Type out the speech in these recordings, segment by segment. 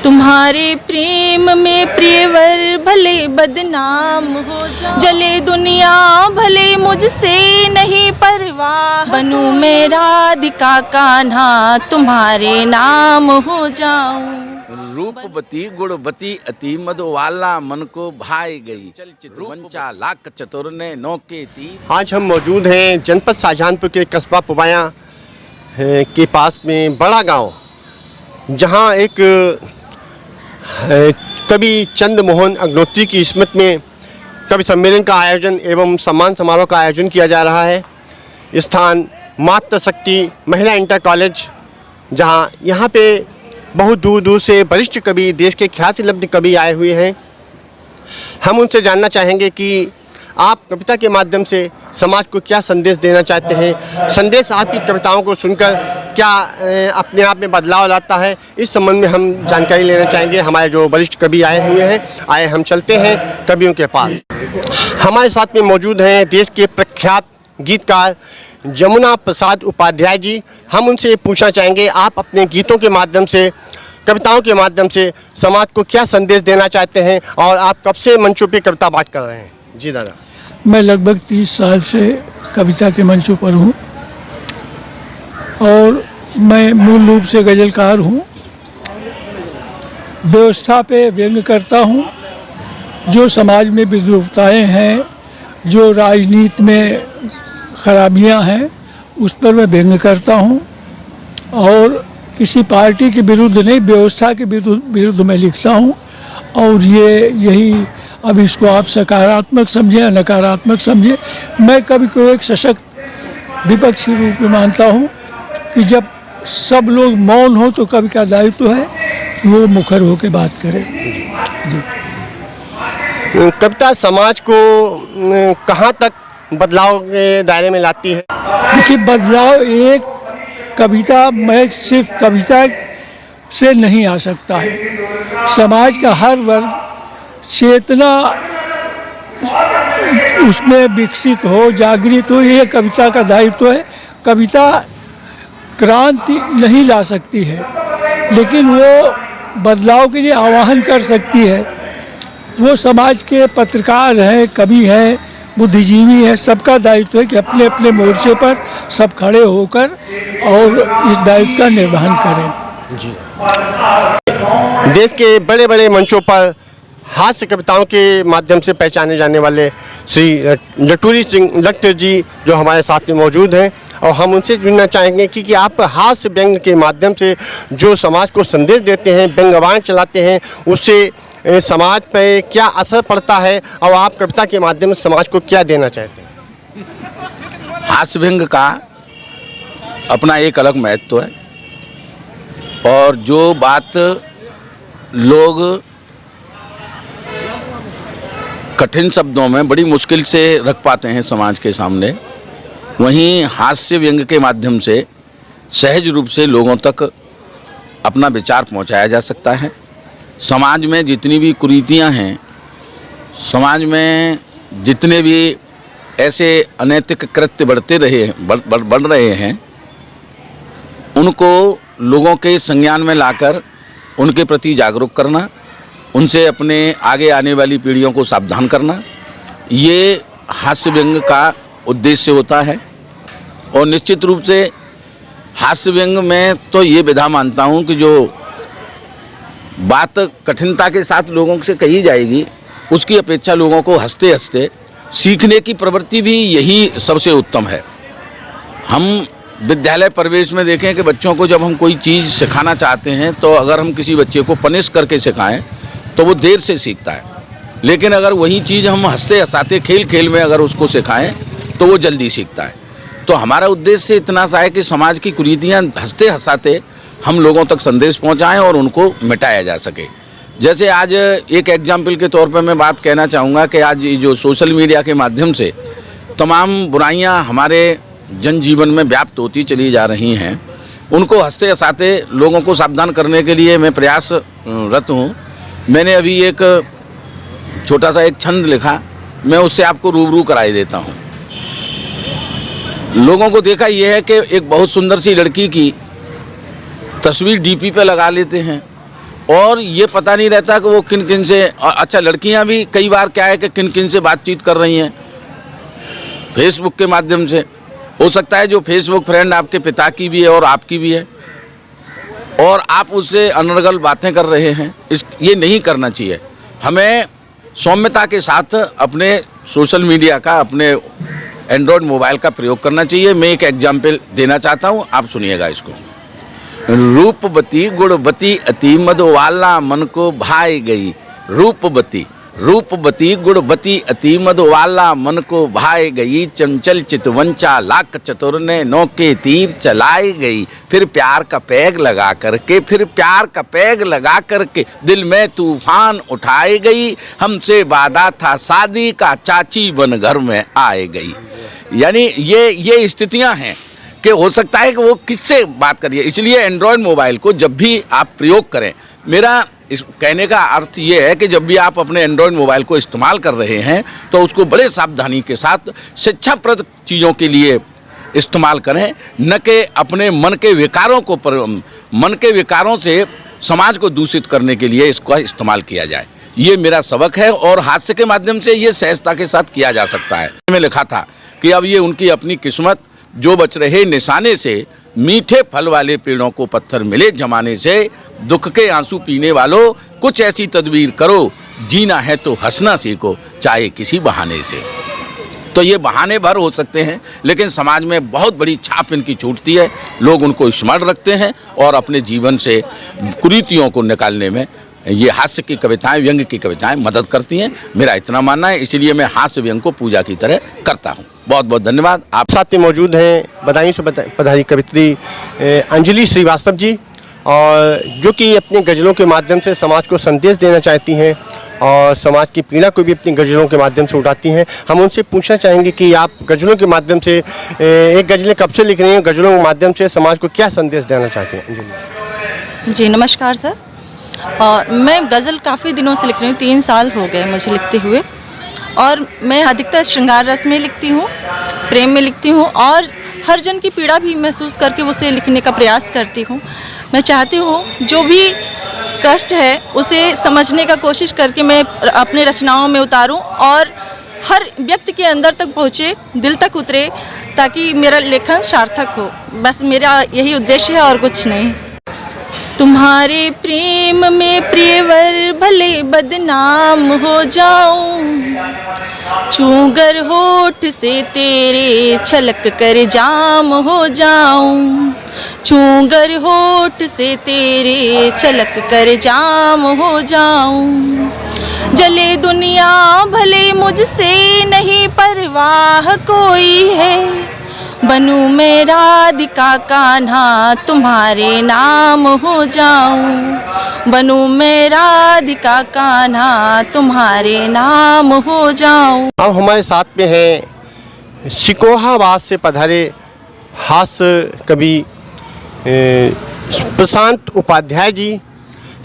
तुम्हारे प्रेम में प्रियवर भले बदनाम हो जाऊं, जले दुनिया भले मुझसे नहीं परवाह, बनूं मैं राधिका कान्हा तुम्हारे नाम हो जाऊं। रूपवती गुणवती अति मधुवाला मन को भाई गई, चल चित्रवंचा लाख चतुर ने नौके तीर। आज हम मौजूद हैं जनपद शाहजहानपुर के कस्बा पुबाया के पास में बड़ा गांव, जहां एक कवि चंद्रमोहन अग्निहोत्री की स्मृति में कवि सम्मेलन का आयोजन एवं सम्मान समारोह का आयोजन किया जा रहा है। स्थान मातृशक्ति महिला इंटर कॉलेज, जहां यहाँ पे बहुत दूर दूर से वरिष्ठ कवि, देश के ख्याति लब्ध कवि आए हुए हैं। हम उनसे जानना चाहेंगे कि आप कविता के माध्यम से समाज को क्या संदेश देना चाहते हैं, संदेश आपकी कविताओं को सुनकर क्या अपने आप में बदलाव लाता है। इस संबंध में हम जानकारी लेना चाहेंगे। हमारे जो वरिष्ठ कवि आए हुए हैं, आए हम चलते हैं कवियों के पास। हमारे साथ में मौजूद हैं देश के प्रख्यात गीतकार जमुना प्रसाद उपाध्याय जी। हम उनसे पूछना चाहेंगे, आप अपने गीतों के माध्यम से, कविताओं के माध्यम से समाज को क्या संदेश देना चाहते हैं और आप कब से मंचों पे कविता पाठ कर रहे हैं? जी दादा। मैं लगभग 30 साल से कविता के मंचों पर हूँ और मैं मूल रूप से गज़लकार हूँ। व्यवस्था पे व्यंग करता हूँ, जो समाज में विद्रूपताएँ हैं, जो राजनीति में खराबियाँ हैं, उस पर मैं व्यंग करता हूँ और किसी पार्टी के विरुद्ध नहीं, व्यवस्था के विरुद्ध मैं लिखता हूँ। और यही अब इसको आप सकारात्मक समझें या नकारात्मक समझें, मैं कभी को एक सशक्त विपक्ष के रूप में मानता हूँ कि जब सब लोग मौन हो तो कवि का दायित्व है कि वो मुखर होकर बात करे। कविता समाज को कहाँ तक बदलाव के दायरे में लाती है? देखिए, बदलाव एक कविता में सिर्फ कविता से नहीं आ सकता है। समाज का हर वर्ग चेतना उसमें विकसित हो, जागृत हो, ये कविता का दायित्व है। कविता क्रांति नहीं ला सकती है, लेकिन वो बदलाव के लिए आह्वान कर सकती है। वो समाज के पत्रकार हैं, कवि हैं, बुद्धिजीवी हैं, सबका दायित्व है कि अपने अपने मोर्चे पर सब खड़े होकर और इस दायित्व का निर्वहन करें। जी। देश के बड़े बड़े मंचों पर हास्य कविताओं के माध्यम से पहचाने जाने वाले श्री लटूरी सिंह लट्ट जी जो हमारे साथ में मौजूद हैं, और हम उनसे जुड़ना चाहेंगे कि आप हास्य व्यंग के माध्यम से जो समाज को संदेश देते हैं, व्यंग्यवाद चलाते हैं, उससे समाज पर क्या असर पड़ता है और आप कविता के माध्यम से समाज को क्या देना चाहते हैं? हास्य व्यंग का अपना एक अलग महत्व है और जो बात लोग कठिन शब्दों में बड़ी मुश्किल से रख पाते हैं समाज के सामने, वहीं हास्य व्यंग के माध्यम से सहज रूप से लोगों तक अपना विचार पहुंचाया जा सकता है। समाज में जितनी भी कुरीतियां हैं, समाज में जितने भी ऐसे अनैतिक कृत्य बढ़ रहे हैं, उनको लोगों के संज्ञान में लाकर उनके प्रति जागरूक करना, उनसे अपने आगे आने वाली पीढ़ियों को सावधान करना, ये हास्य व्यंग का उद्देश्य होता है। और निश्चित रूप से हास्य व्यंग में तो ये विधा मानता हूँ कि जो बात कठिनता के साथ लोगों से कही जाएगी, उसकी अपेक्षा लोगों को हंसते हंसते सीखने की प्रवृत्ति भी यही सबसे उत्तम है। हम विद्यालय परिवेश में देखें कि बच्चों को जब हम कोई चीज़ सिखाना चाहते हैं तो अगर हम किसी बच्चे को पनिश करके सिखाएं तो वो देर से सीखता है, लेकिन अगर वही चीज़ हम हंसते हंसाते खेल खेल में अगर उसको सिखाएं तो वो जल्दी सीखता है। तो हमारा उद्देश्य इतना सा है कि समाज की कुरीतियाँ हंसते हंसाते हम लोगों तक संदेश पहुंचाएं और उनको मिटाया जा सके। जैसे आज एक एग्जाम्पल के तौर पर मैं बात कहना चाहूँगा कि आज जो सोशल मीडिया के माध्यम से तमाम बुराइयाँ हमारे जनजीवन में व्याप्त होती चली जा रही हैं, उनको हंसते हंसाते लोगों को सावधान करने के लिए मैं प्रयासरत हूँ। मैंने अभी एक छोटा सा एक छंद लिखा, मैं उससे आपको रूबरू कराई देता हूँ। लोगों को देखा यह है कि एक बहुत सुंदर सी लड़की की तस्वीर डीपी पे लगा लेते हैं, और ये पता नहीं रहता कि वो किन किन से, और अच्छा लड़कियां भी कई बार क्या है कि किन किन से बातचीत कर रही हैं फेसबुक के माध्यम से। हो सकता है जो फेसबुक फ्रेंड आपके पिता की भी है और आपकी भी है, और आप उससे अनर्गल बातें कर रहे हैं। ये नहीं करना चाहिए। हमें सौम्यता के साथ अपने सोशल मीडिया का, अपने एंड्रॉयड मोबाइल का प्रयोग करना चाहिए। मैं एक एग्जाम्पल देना चाहता हूँ, आप सुनिएगा इसको। रूपवती गुणवती अति मधुवाला मन को भाई गई। रूपवती गुणवती अति मधुवाला मन को भाई गई। चंचल चितवंचा लाख चतुर ने नौके तीर चलाई गई। फिर प्यार का पैग लगा करके दिल में तूफान उठाई गई। हमसे वादा था शादी का, चाची बन घर में आए गई। यानी ये स्थितियां हैं कि हो सकता है कि वो किससे बात करिए। इसलिए एंड्रॉयड मोबाइल को जब भी आप प्रयोग करें, मेरा इस कहने का अर्थ ये है कि जब भी आप अपने एंड्रॉयड मोबाइल को इस्तेमाल कर रहे हैं तो उसको बड़े सावधानी के साथ शिक्षाप्रद चीज़ों के लिए इस्तेमाल करें, न कि अपने मन के विकारों से समाज को दूषित करने के लिए इसका इस्तेमाल किया जाए। ये मेरा सबक है और हास्य के माध्यम से ये सहजता के साथ किया जा सकता है। मैं लिखा था कि अब ये उनकी अपनी किस्मत, जो बच रहे निशाने से, मीठे फल वाले पेड़ों को पत्थर मिले जमाने से। दुख के आंसू पीने वालों कुछ ऐसी तदबीर करो, जीना है तो हंसना सीखो चाहे किसी बहाने से। तो ये बहाने भर हो सकते हैं, लेकिन समाज में बहुत बड़ी छाप इनकी छूटती है। लोग उनको स्मरण रखते हैं और अपने जीवन से कुरीतियों को निकालने में ये हास्य की कविताएं, व्यंग की कविताएं मदद करती हैं। मेरा इतना मानना है, इसलिए मैं हास्य व्यंग को पूजा की तरह करता हूँ। बहुत बहुत धन्यवाद। आप साथ में मौजूद हैं बदायूं से पधारी कवित्री अंजलि श्रीवास्तव जी, और जो कि अपनी गज़लों के माध्यम से समाज को संदेश देना चाहती हैं और समाज की पीड़ा को भी अपनी गज़लों के माध्यम से उठाती हैं। हम उनसे पूछना चाहेंगे कि आप गज़लों के माध्यम से एक गज़लें कब से लिख रही हैं, गज़लों के माध्यम से समाज को क्या संदेश देना चाहती हैं? अंजलि जी नमस्कार सर। मैं गज़ल काफ़ी दिनों से लिख रही हूँ, 3 साल हो गए मुझे लिखते हुए, और मैं अधिकतर श्रृंगार रस में लिखती हूँ, प्रेम में लिखती हूँ, और हर जन की पीड़ा भी महसूस करके उसे लिखने का प्रयास करती हूँ। मैं चाहती हूँ जो भी कष्ट है उसे समझने का कोशिश करके मैं अपने रचनाओं में उतारूँ और हर व्यक्ति के अंदर तक पहुँचे, दिल तक उतरे, ताकि मेरा लेखन सार्थक हो। बस मेरा यही उद्देश्य है और कुछ नहीं। तुम्हारे प्रेम में प्रियवर भले बदनाम हो जाऊं, चूगर होठ से तेरे छलक कर जाम हो जाऊं। चूगर होठ से तेरे छलक कर जाम हो जाऊं। जले दुनिया भले मुझसे नहीं परवाह कोई है, बनूं मैं राधिका कान्हा तुम्हारे नाम हो जाऊं। बनूं मैं राधिका कान्हा तुम्हारे नाम हो जाऊं। अब हमारे साथ में हैं सिकोहाबाद से पधारे हास्य कवि प्रशांत उपाध्याय जी।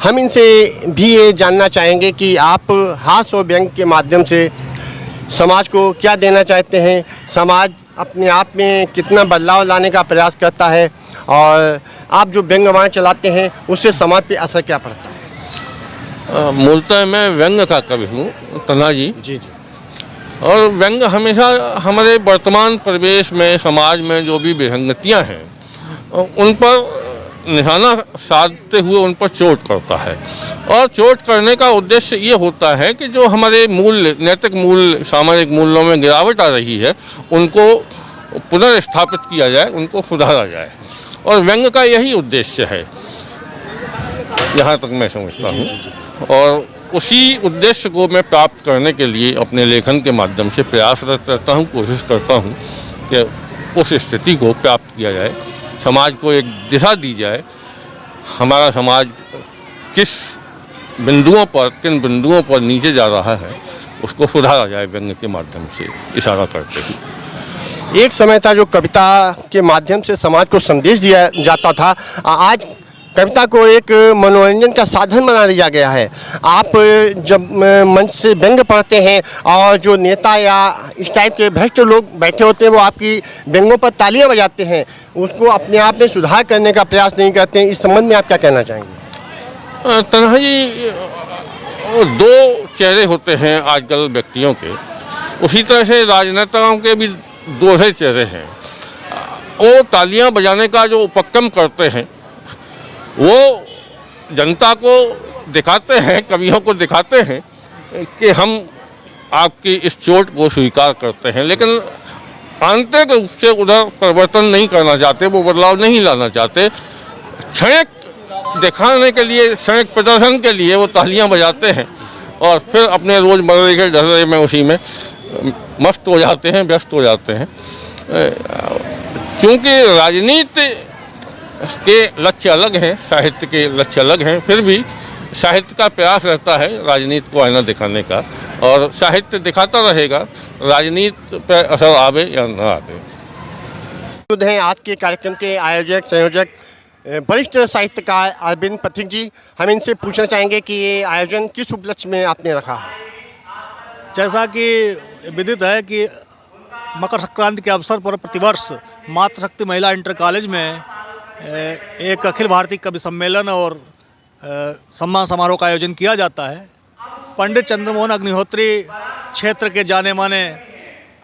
हम इनसे भी ये जानना चाहेंगे कि आप हास्य और व्यंग के माध्यम से समाज को क्या देना चाहते हैं, समाज अपने आप में कितना बदलाव लाने का प्रयास करता है, और आप जो व्यंग वाण चलाते हैं उससे समाज पे असर क्या पड़ता है? मूलतः मैं व्यंग का कवि हूँ, तना जी। जी। और व्यंग हमेशा हमारे वर्तमान परिवेश में, समाज में जो भी विसंगतियाँ हैं उन पर निशाना साधते हुए उन पर चोट करता है। और चोट करने का उद्देश्य ये होता है कि जो हमारे मूल्य, नैतिक मूल्य, सामाजिक मूल्यों में गिरावट आ रही है उनको पुनर्स्थापित किया जाए, उनको सुधारा जाए, और व्यंग का यही उद्देश्य है, यहाँ तक मैं समझता हूँ। और उसी उद्देश्य को मैं प्राप्त करने के लिए अपने लेखन के माध्यम से प्रयासरत रहता हूँ, कोशिश करता हूँ कि उस स्थिति को प्राप्त किया जाए, समाज को एक दिशा दी जाए। हमारा समाज किस बिंदुओं पर, किन बिंदुओं पर नीचे जा रहा है उसको सुधारा जाए व्यंग के माध्यम से इशारा करते हुए। एक समय था जो कविता के माध्यम से समाज को संदेश दिया जाता था, आज कविता को एक मनोरंजन का साधन बना दिया गया है। आप जब मंच से व्यंग पढ़ते हैं और जो नेता या इस टाइप के भ्रष्ट लोग बैठे होते हैं वो आपकी व्यंगों पर तालियां बजाते हैं, उसको अपने आप में सुधार करने का प्रयास नहीं करते हैं। इस संबंध में आप क्या कहना चाहेंगे? तन्हा जी, दो चेहरे होते हैं आजकल व्यक्तियों के, उसी तरह से राजनेताओं के भी दो ही चेहरे हैं। वो तालियां बजाने का जो उपक्रम करते हैं वो जनता को दिखाते हैं, कवियों को दिखाते हैं कि हम आपकी इस चोट को स्वीकार करते हैं, लेकिन आंतरिक रूप से उधर परिवर्तन नहीं करना चाहते, वो बदलाव नहीं लाना चाहते। क्षणिक दिखाने के लिए, क्षणिक प्रदर्शन के लिए वो तालियां बजाते हैं और फिर अपने रोज़मर्रा के ढर्रे में उसी में मस्त हो जाते हैं, व्यस्त हो जाते हैं। क्योंकि राजनीति के लक्ष्य अलग हैं, साहित्य के लक्ष्य अलग हैं, फिर भी साहित्य का प्रयास रहता है राजनीति को आईना दिखाने का, और साहित्य दिखाता रहेगा, राजनीति पर असर आवे या न आवे। मौजूद हैं आज के कार्यक्रम के आयोजक संयोजक वरिष्ठ साहित्यकार अरविंद पथिक जी। हम इनसे पूछना चाहेंगे कि ये आयोजन किस उपलक्ष्य में आपने रखा है। जैसा कि विदित है कि मकर संक्रांति के अवसर पर प्रतिवर्ष मातृशक्ति महिला इंटर कॉलेज में एक अखिल भारतीय कवि सम्मेलन और सम्मान समारोह का आयोजन किया जाता है। पंडित चंद्रमोहन अग्निहोत्री क्षेत्र के जाने माने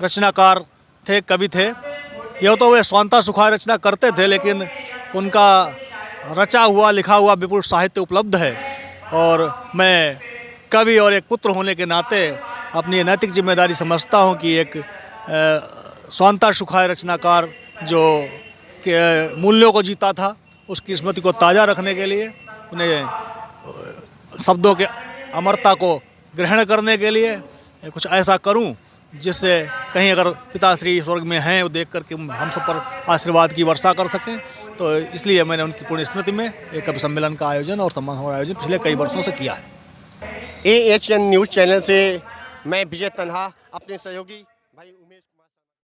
रचनाकार थे, कवि थे। यह तो वे स्वांता सुखाय रचना करते थे, लेकिन उनका रचा हुआ लिखा हुआ विपुल साहित्य उपलब्ध है, और मैं कवि और एक पुत्र होने के नाते अपनी नैतिक जिम्मेदारी समझता हूँ कि एक स्वांता सुखाय रचनाकार जो मूल्यों को जीता था, उसकी स्मृति को ताज़ा रखने के लिए, उन्हें शब्दों के अमरता को ग्रहण करने के लिए कुछ ऐसा करूं जिससे कहीं अगर पिताश्री स्वर्ग में हैं वो देख करके हम सब पर आशीर्वाद की वर्षा कर सकें। तो इसलिए मैंने उनकी पुण्य स्मृति में एक कवि सम्मेलन का आयोजन और सम्मान समारोह आयोजन पिछले कई वर्षों से किया है। AHN न्यूज़ चैनल से मैं विजय तन्हा अपने सहयोगी भाई उमेश